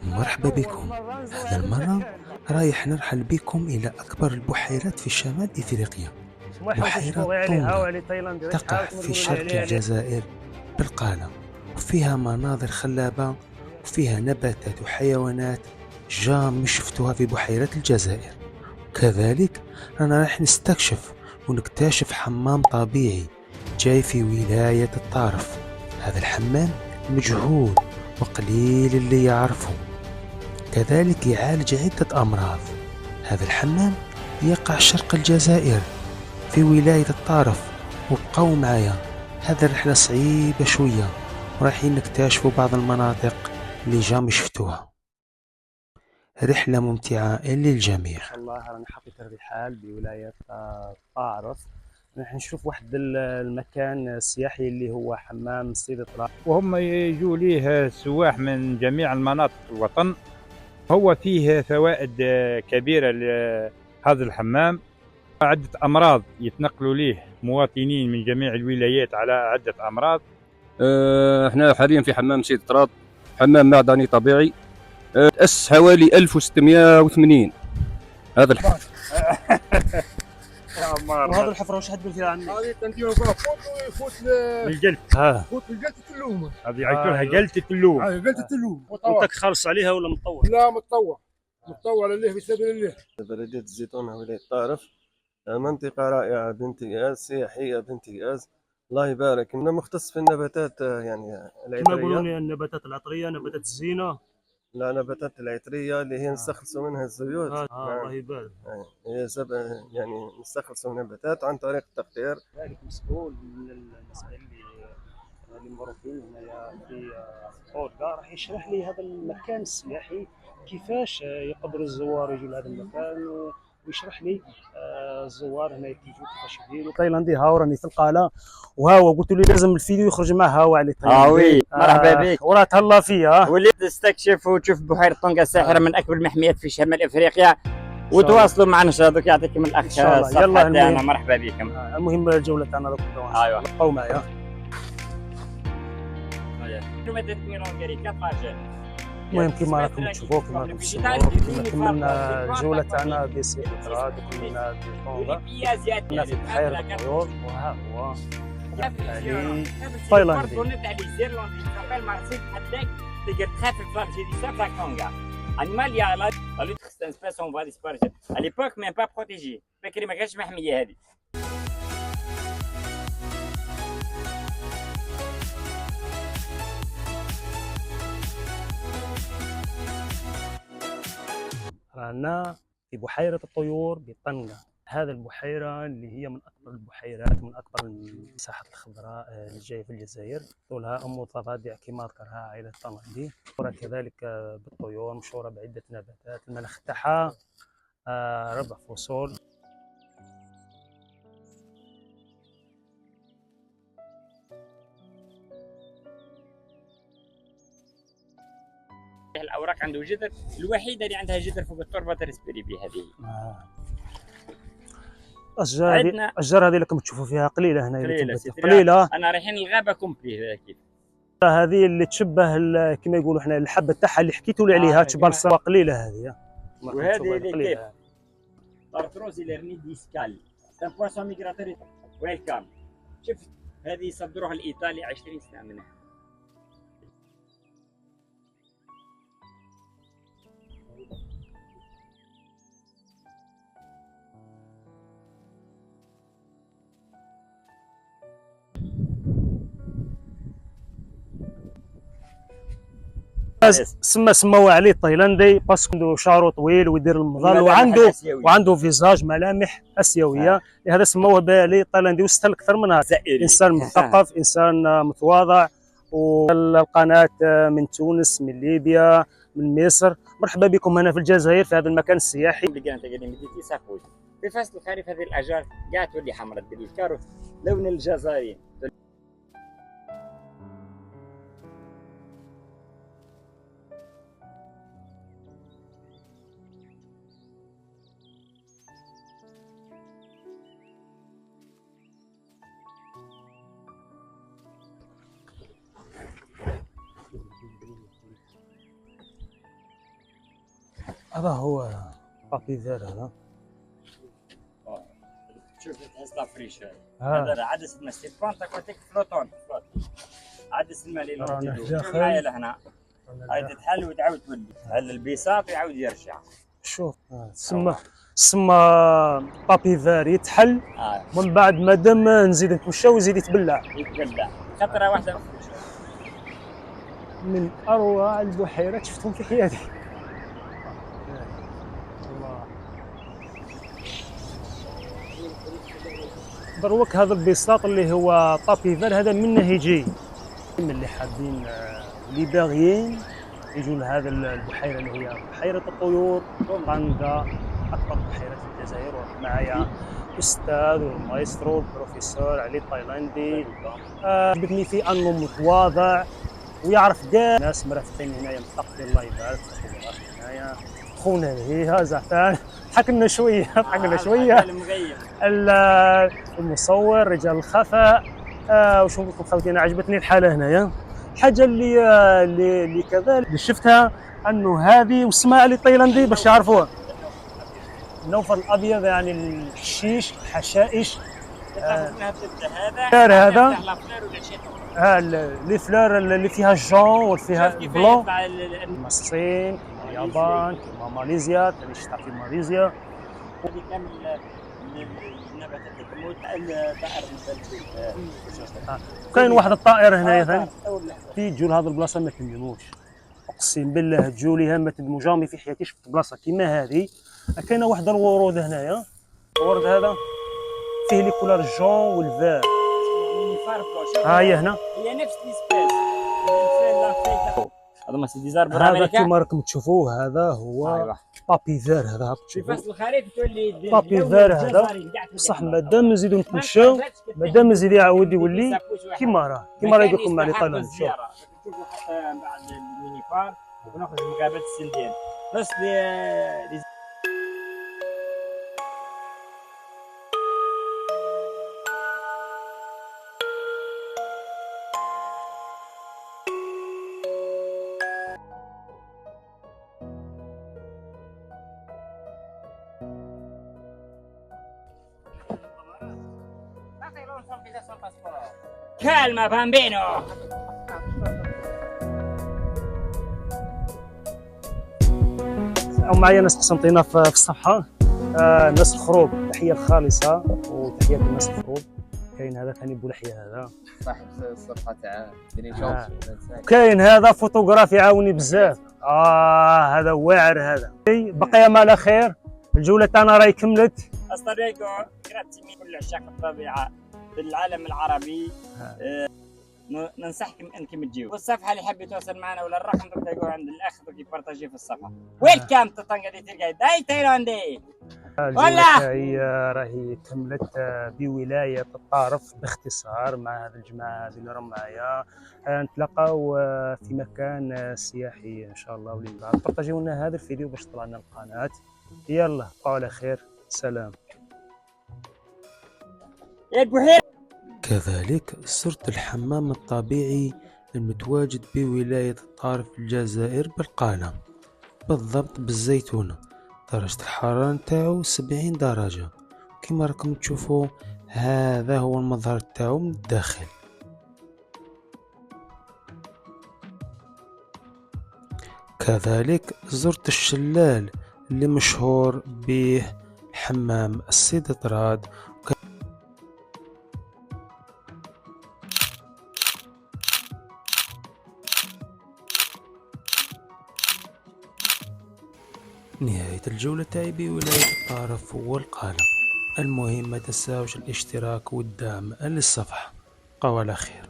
مرحبا بكم. هذا المرة رايح نرحل بكم إلى أكبر البحيرات في شمال إفريقيا، بحيرة طونغا. تقع في شرق الجزائر بالقالة، وفيها مناظر خلابة، وفيها نباتات وحيوانات مش شفتوها في بحيرة الجزائر. كذلك رانا رايح نستكشف ونكتشف حمام طبيعي جاي في ولاية الطارف. هذا الحمام مجهول وقليل اللي يعرفه، كذلك يعالج عدة أمراض. هذا الحمام يقع شرق الجزائر في ولاية الطارف. وبقوا معايا، هذا الرحلة صعيبة شوية، ورايحين نكتشفوا بعض المناطق اللي جامي شفتوها. رحلة ممتعة للجميع. ان شاء الله رانا حقيقة الرحال بولاية طارف. راح نشوف واحد المكان السياحي اللي هو حمام سيدي طراد، وهم يجوا ليه سواح من جميع المناطق الوطن. هو فيه فوائد كبيرة لهذا الحمام، عدة أمراض يتنقلوا ليه مواطنين من جميع الولايات على عدة أمراض. احنا حاليا في حمام سيدي طراد، حمام معدني طبيعي. تأسس حوالي 1680 هذا الحمام. وهذا الحفرة واش حدوا فيها عني؟ هذه تنديروا فيها فوت الجلد، فوت الجلد اللومه، هذه يعيطوا لها جلدة اللوم. جلد اللوم. وانت خالص عليها ولا مطور؟ لا متطوع لله في سبيل الله. بلدية الزيتون ولاية طارف، منطقة رائعة بانتقاز، سياحية بانتقاز، الله يبارك. إنه مختص في النباتات يعني كما يقولون العطرية. النباتات العطرية، نباتات الزينة. لا، نباتات العطرية اللي هي نستخلصوا منها الزيوت. الله يبارك. هي يعني نستخلصوا نباتات عن طريق التقطير. ذلك مسؤول من المسائل اللي معروفين هنايا في طولقة، راح يشرح لي هذا المكان السياحي كيفاش يقدروا الزوار يجوا لهذا المكان، ويشرح لي الزوار هنا كيفاش يديروا. تايلاندي هاو راني في القاله، وهاو قلت له لازم الفيديو يخرج مع هاو على تايلاندي. وي مرحبا بك. وراه تهلا فيا. وليت تستكشف وتشوف بحيرة طونغا الساحرة من أكبر المحميات في شمال أفريقيا، وتواصلوا مع نشاطك. يعطيكم الأخ الصحة. يلا مرحبا بكم. المهم الجولة تاعنا دوك. أيوه بقاو معايا. المهم كما راكم تشوفوا كملنا الجولة تاعنا بسيدي طراد، وكملنا بطونغا، كنا في بحيرة الطيور. وها هو علي تايلاندي. تقدر تخفف لارجيديسيون تاع طونغا. انيمال يا لا لوت سيت سبيس اون فوا ديسباريتر ا ليبوك ميم با بروتيجي، بكري ما كانش محمية هذه. رانا في بحيرة الطيور بطنجة. هذه البحيرة اللي هي من أكبر البحيرات، من أكبر المساحات الخضراء اللي جاية في الجزائر. طولها أم ضفادع كما ذكرها عائلة طنجي. مشهورة كذلك بالطيور، مشهورة بعدة نباتات. المناخ تاعها ربع فصول. الأوراق عنده جذر، الوحيدة اللي عندها جذر فوق التربة ترسبيري بها هذه. الأشجار هذه اللي راكم تشوفوا فيها قليلة هنا. قليلة. أنا رايحين الغابة كومبلي كيف. هذه اللي تشبه كما يقولوا احنا الحبة تاعها اللي حكيتوا لي عليها، تشبه الصبا. قليلة هذه. وهذه اللي كيف طارتروز ليرني ديسكال، سان بواسون ميغراتوري. ويلكم. شوف هذه يصدروها الإيطالي 20 سنة منها. سموه عليه تايلاندي باسكو عنده شعره طويل ويدير المظل، وعنده فيزاج ملامح اسيويه. لهذا سموه بالي تايلاندي. وستل اكثر من هذا، انسان مثقف، انسان متواضع. والقناه من تونس، من ليبيا، من مصر. مرحبا بكم هنا في الجزائر في هذا المكان السياحي. في فصل الخريف هذه الاشجار قاعد تولي حمراء، تدير الكاروت لون الجزائري. هذا هو بابيفير هذا. شوف تحس لا فريش آه. هذا عدس الماء ستيل بلانت اكواتيك فلوتون عدس الماء اللي رانا لونتيدو في شوف داخل. معايا لهنا هاي تتحل وتعاود تولي هل البساط يعاود يرجع شوف سما بابيفير يتحل اه ومن بعد مادام نزيد نتمشى ويزيد يتبلع. يتبلع خطره واحده من اروع البحيرات شفتهم في حياتي. الله. دروك هذا البساط اللي هو بابيفير هذا منه يجي من اللي حابين اللي باغيين يجوا لهذا البحيره اللي هي بحيره الطيور طنجة، اكبر بحيره في الجزائر. معايا استاذ والمايسترو البروفيسور علي التايلاندي. عجبتني فيه انه متواضع ويعرف كاع ناس مرافقين هنايا متقدين الله يبارك هنايا. خونا هي زعفان ضحك لنا شويه المصور رجال الخفاء. وشو نقول لكم خوتي انا عجبتني الحاله هنايا. الحاجه اللي كذلك اللي شفتها انه هذه واسمها علي التايلاندي باش يعرفوها النوفر الابيض يعني الحشيش الحشائش. هذا لي فلور اللي فيها جون وفيها بلون كيما الصين اليابان كيما ماليزيا ثاني شتا في ماليزيا. هذه كامل النباتات اللي تموت الطائر المثلثي. كاين واحد الطائر هنايا ثاني في تجوا لهذه البلاصه ما تندموش اقسم بالله تجوا ليها ما تندموا جامي في حياتي شفت بلاصه كيما هذه. كاينه واحد الورود هنايا الورد هذا فيه لي كولار جون والفير. ها هي هنا هي نفس السبيس هذا ما سي زار هذا كيما راكم تشوفوه هذا هو بابيفير هذا في فصل الخريف تولي بابيفير هذا بصح مادام نزيدو نتمشاو مادام نزيد يعاود يولي كيما راه يقول لكم علي طلال. شوف نشوفوا حتى بعد الميني فار وناخذ مقابله السندين بس لي calma bambino. معايا ناس قسنطينه في الصفحه. ناس الخروب تحيه الخالصه وتحيه للناس الخروب. كاين هذا ثاني بولحيه هذا صاحب الصفحه تاع كاين هذا فوتوغراف يعاوني بزاف. هذا واعر هذا. بقي ما على خير الجوله تاعنا راهي كملت. استريكو جراتي كل عشاق الطبيعه في العالم العربي. ننصحكم انكم تجيو والصفحه اللي حاب يتواصل معنا ولا الرقم تلقوه عند الاخ دوك يبارطاجيه في الصفحه. ويلكم تو طنجة دي تلقاي داي تايلاندي. والله راهي كملت بولايه الطارف باختصار مع هذه الجماعه هذه اللي راهم معايا. نتلاقاو في مكان سياحي ان شاء الله ولين بعد. بارطاجيو لنا هذا الفيديو باش طلع لنا القناه. يلا بقاو على خير سلام. يا البحيره كذلك زرت الحمام الطبيعي المتواجد بولاية الطارف في الجزائر بالقالة بالضبط بالزيتونة. درجة الحرارة نتاعو 70 درجة كما راكم تشوفوا. هذا هو المظهر تاعو من الداخل. كذلك زرت الشلال اللي مشهور به حمام السيد طراد. نهاية الجولة تاعي بولاية الطارف والقالة. المهم ما تنساوش الاشتراك والدعم للصفحة. بقاو على خير.